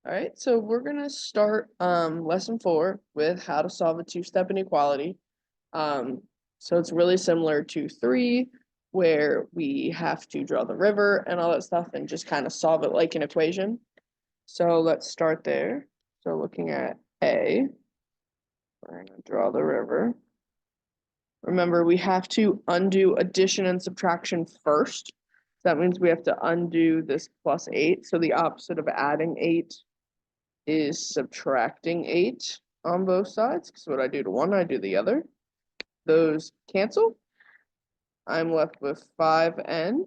All right, so we're gonna start lesson 4 with how to solve a two-step inequality. Um, so it's really similar to 3, where we have to draw the river and all that stuff and just kind of solve it like an equation. So let's start there. So looking at A, we're gonna draw the river. Remember, we have to undo addition and subtraction first. So that means we have to undo this plus 8. So the opposite of adding 8 is subtracting 8 on both sides, because what I do to one, I do the other. Those cancel. I'm left with 5n.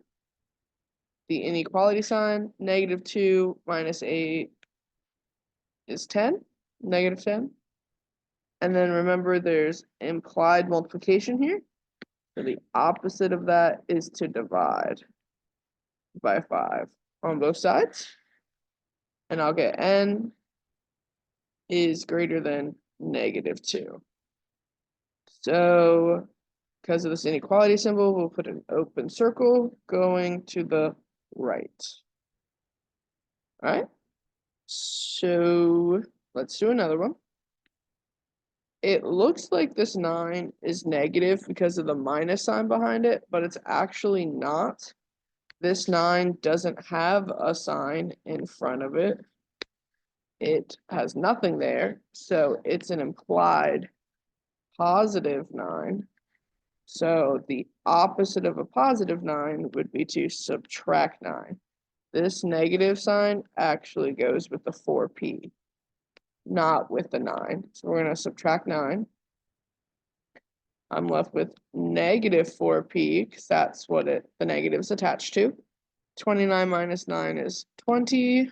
The inequality sign, -2 minus 8 is 10, -10. And then remember there's implied multiplication here. So the opposite of that is to divide by 5 on both sides. And I'll get n is greater than -2. So because of this inequality symbol, we'll put an open circle going to the right. All right, so let's do another one. It looks like this 9 is negative because of the minus sign behind it, but it's actually not. This 9 doesn't have a sign in front of it. It has nothing there, so it's an implied positive 9. So the opposite of a positive 9 would be to subtract 9. This negative sign actually goes with the 4p, not with the 9. So we're going to subtract 9. I'm left with -4p, because that's what the negative is attached to. 29 minus 9 is 20.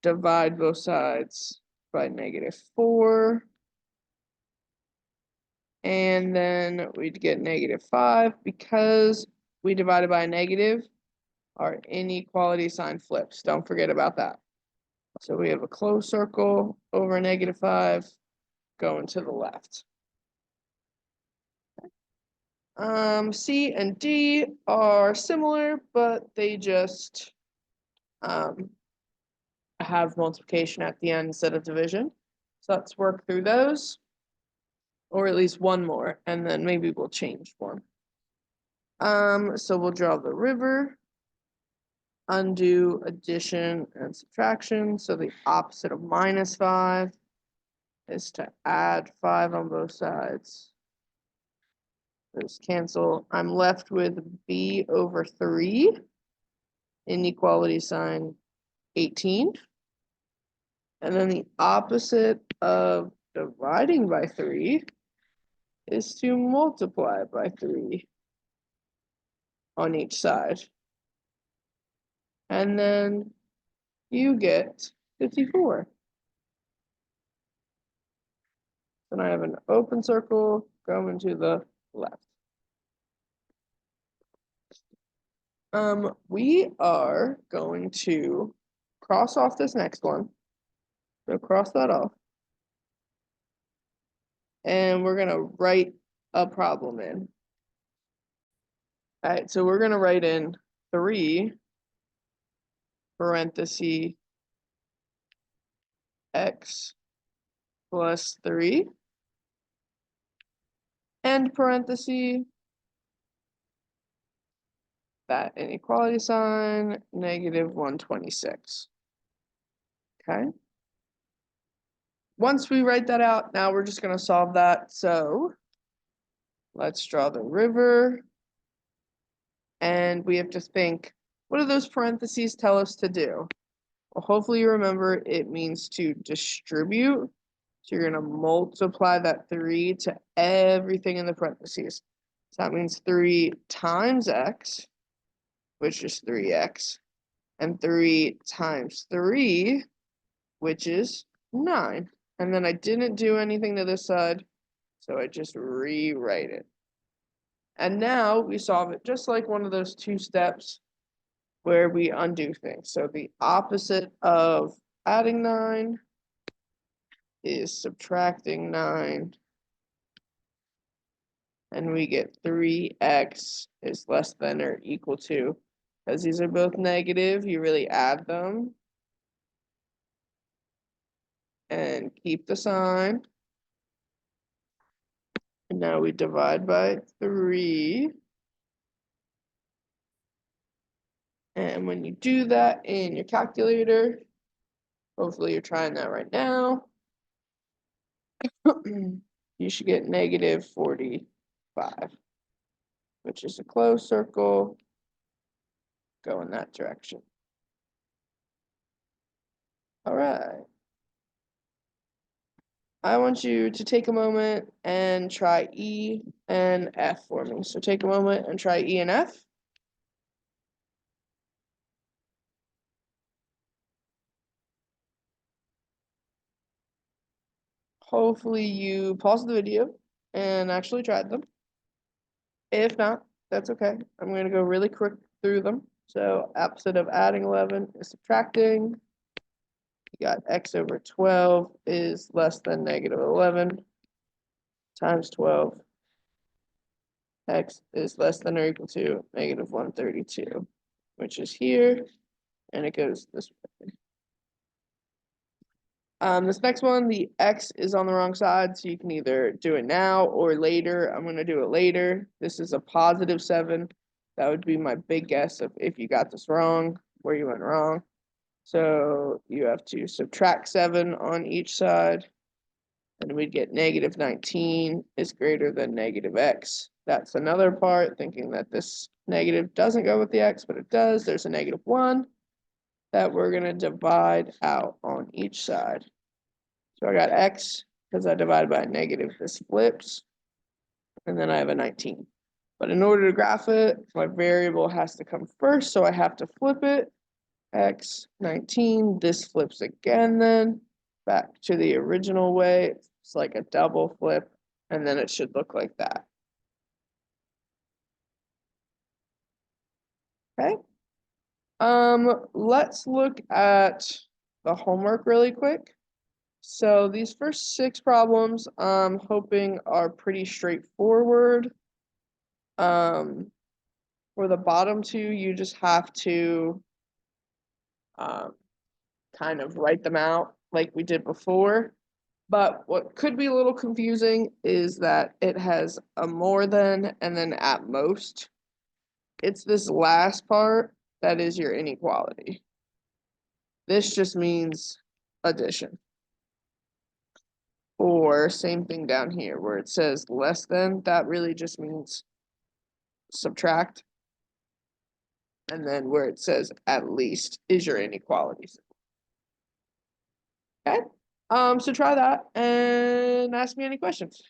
Divide both sides by -4. And then we'd get -5 because we divided by a negative. Our inequality sign flips. Don't forget about that. So we have a closed circle over -5 going to the left. C and D are similar, but they just have multiplication at the end instead of division. So let's work through those, or at least one more, and then maybe we'll change one. So we'll draw the river, undo addition and subtraction. So the opposite of -5 is to add 5 on both sides. Those cancel. I'm left with b over 3, inequality sign 18. And then the opposite of dividing by 3 is to multiply by 3 on each side. And then you get 54. Then I have an open circle going to the left. We are going to cross off this next one. So cross that off. And we're going to write a problem in. All right, so we're going to write in 3 parenthesis x plus 3 end parenthesis that inequality sign -126. Okay. Once we write that out, now we're just going to solve that. So let's draw the river. And we have to think, what do those parentheses tell us to do? Well, hopefully you remember it means to distribute. So you're going to multiply that 3 to everything in the parentheses. So that means 3 times x, which is 3x, and 3 times 3, which is 9. And then I didn't do anything to this side, so I just rewrite it. And now we solve it just like one of those 2 steps where we undo things. So the opposite of adding 9 is subtracting 9. And we get 3x is less than or equal to, because these are both negative, you really add them. and keep the sign. And now we divide by 3. And when you do that in your calculator, hopefully you're trying that right now, you should get negative 45, which is a closed circle. Go in that direction. All right. I want you to take a moment and try E and F for me. So take a moment and try E and F. Hopefully you paused the video and actually tried them. If not, that's okay. I'm going to go really quick through them. So opposite of adding 11 is subtracting. You got x over 12 is less than negative 11 times 12. X is less than or equal to negative 132, which is here, and it goes this way. This next one, the x is on the wrong side, so you can either do it now or later. I'm going to do it later. This is a positive 7. That would be my big guess of if you got this wrong, where you went wrong. So you have to subtract 7 on each side, and we'd get negative 19 is greater than negative x. That's another part, thinking that this negative doesn't go with the x, but it does. There's a negative 1 that we're going to divide out on each side. So I got x, because I divided by a negative, this flips, and then I have a 19. But in order to graph it, my variable has to come first, so I have to flip it. X, 19, this flips again then, back to the original way. It's like a double flip, and then it should look like that. Okay. Let's look at the homework really quick. So these first 6 problems, I'm hoping are pretty straightforward. For the bottom 2, you just have to kind of write them out like we did before. But what could be a little confusing is that it has a more than and then at most. It's this last part that is your inequality. This just means addition. Or same thing down here where it says less than, that really just means subtract. And then where it says at least is your inequality. Okay. So try that and ask me any questions.